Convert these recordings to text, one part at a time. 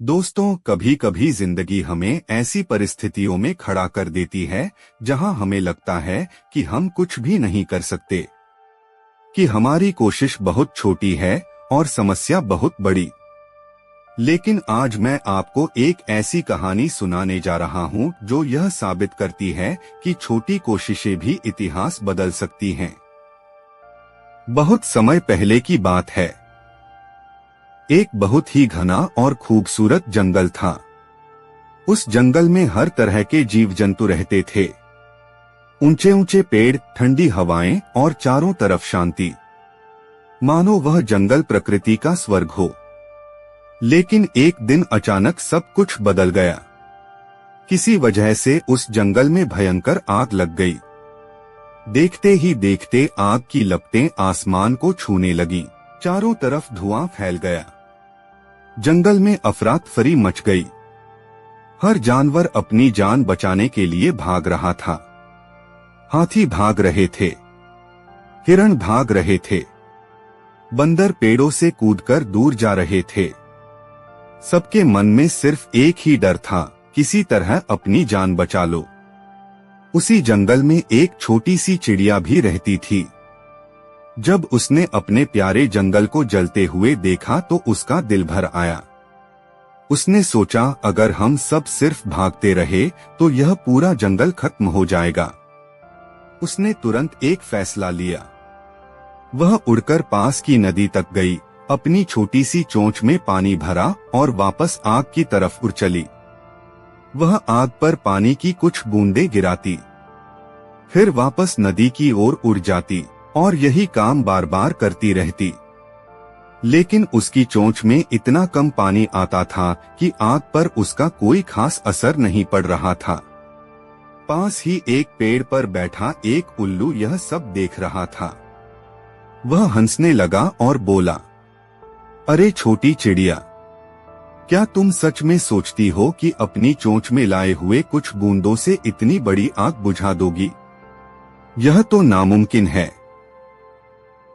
दोस्तों, कभी कभी जिंदगी हमें ऐसी परिस्थितियों में खड़ा कर देती है जहां हमें लगता है कि हम कुछ भी नहीं कर सकते, कि हमारी कोशिश बहुत छोटी है और समस्या बहुत बड़ी। लेकिन आज मैं आपको एक ऐसी कहानी सुनाने जा रहा हूं जो यह साबित करती है कि छोटी कोशिशें भी इतिहास बदल सकती हैं। बहुत समय पहले की बात है। एक बहुत ही घना और खूबसूरत जंगल था। उस जंगल में हर तरह के जीव जंतु रहते थे। ऊंचे ऊंचे पेड़, ठंडी हवाएं और चारों तरफ शांति, मानो वह जंगल प्रकृति का स्वर्ग हो। लेकिन एक दिन अचानक सब कुछ बदल गया। किसी वजह से उस जंगल में भयंकर आग लग गई। देखते ही देखते आग की लपटें आसमान को छूने लगीं। चारों तरफ धुआं फैल गया। जंगल में अफरा तफरी मच गई। हर जानवर अपनी जान बचाने के लिए भाग रहा था। हाथी भाग रहे थे, हिरण भाग रहे थे, बंदर पेड़ों से कूदकर दूर जा रहे थे। सबके मन में सिर्फ एक ही डर था, किसी तरह अपनी जान बचा लो। उसी जंगल में एक छोटी सी चिड़िया भी रहती थी। जब उसने अपने प्यारे जंगल को जलते हुए देखा तो उसका दिल भर आया। उसने सोचा, अगर हम सब सिर्फ भागते रहे तो यह पूरा जंगल खत्म हो जाएगा। उसने तुरंत एक फैसला लिया। वह उड़कर पास की नदी तक गई, अपनी छोटी सी चोंच में पानी भरा और वापस आग की तरफ उड़ चली। वह आग पर पानी की कुछ बूंदें गिराती, फिर वापस नदी की ओर उड़ जाती और यही काम बार बार करती रहती। लेकिन उसकी चोंच में इतना कम पानी आता था कि आग पर उसका कोई खास असर नहीं पड़ रहा था। पास ही एक पेड़ पर बैठा एक उल्लू यह सब देख रहा था। वह हंसने लगा और बोला, अरे छोटी चिड़िया, क्या तुम सच में सोचती हो कि अपनी चोंच में लाए हुए कुछ बूंदों से इतनी बड़ी आग बुझा दोगी? यह तो नामुमकिन है।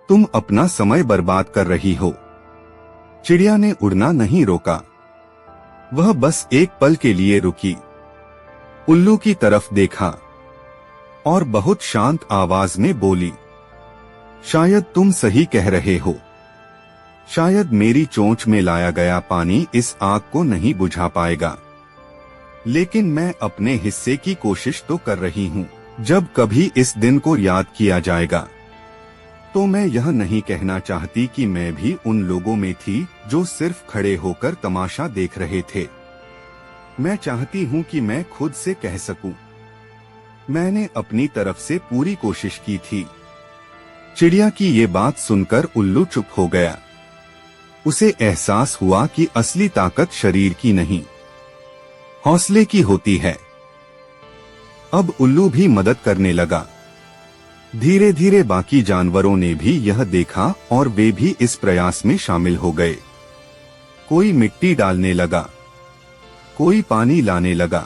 तुम अपना समय बर्बाद कर रही हो। चिड़िया ने उड़ना नहीं रोका। वह बस एक पल के लिए रुकी, उल्लू की तरफ देखा और बहुत शांत आवाज में बोली, शायद तुम सही कह रहे हो। शायद मेरी चोंच में लाया गया पानी इस आग को नहीं बुझा पाएगा, लेकिन मैं अपने हिस्से की कोशिश तो कर रही हूँ। जब कभी इस दिन को याद किया जाएगा तो मैं यह नहीं कहना चाहती कि मैं भी उन लोगों में थी जो सिर्फ खड़े होकर तमाशा देख रहे थे। मैं चाहती हूँ कि मैं खुद से कह सकूं, मैंने अपनी तरफ से पूरी कोशिश की थी। चिड़िया की ये बात सुनकर उल्लू चुप हो गया। उसे एहसास हुआ कि असली ताकत शरीर की नहीं, हौसले की होती है। अब उल्लू भी मदद करने लगा। धीरे धीरे बाकी जानवरों ने भी यह देखा और वे भी इस प्रयास में शामिल हो गए। कोई मिट्टी डालने लगा, कोई पानी लाने लगा,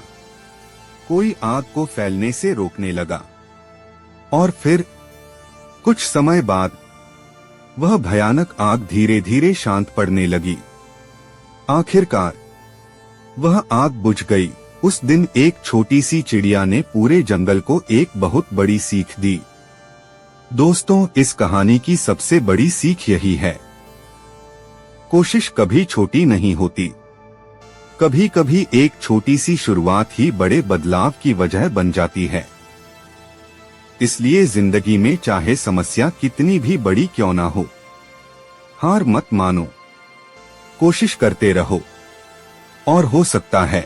कोई आग को फैलने से रोकने लगा। और फिर कुछ समय बाद वह भयानक आग धीरे धीरे शांत पड़ने लगी। आखिरकार वह आग बुझ गई। उस दिन एक छोटी सी चिड़िया ने पूरे जंगल को एक बहुत बड़ी सीख दी। दोस्तों, इस कहानी की सबसे बड़ी सीख यही है, कोशिश कभी छोटी नहीं होती। कभी कभी एक छोटी सी शुरुआत ही बड़े बदलाव की वजह बन जाती है। इसलिए जिंदगी में चाहे समस्या कितनी भी बड़ी क्यों ना हो, हार मत मानो, कोशिश करते रहो और हो सकता है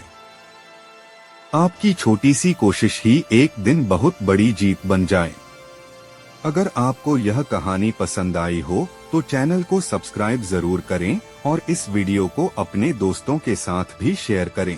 आपकी छोटी सी कोशिश ही एक दिन बहुत बड़ी जीत बन जाए। अगर आपको यह कहानी पसंद आई हो तो चैनल को सब्सक्राइब जरूर करें और इस वीडियो को अपने दोस्तों के साथ भी शेयर करें।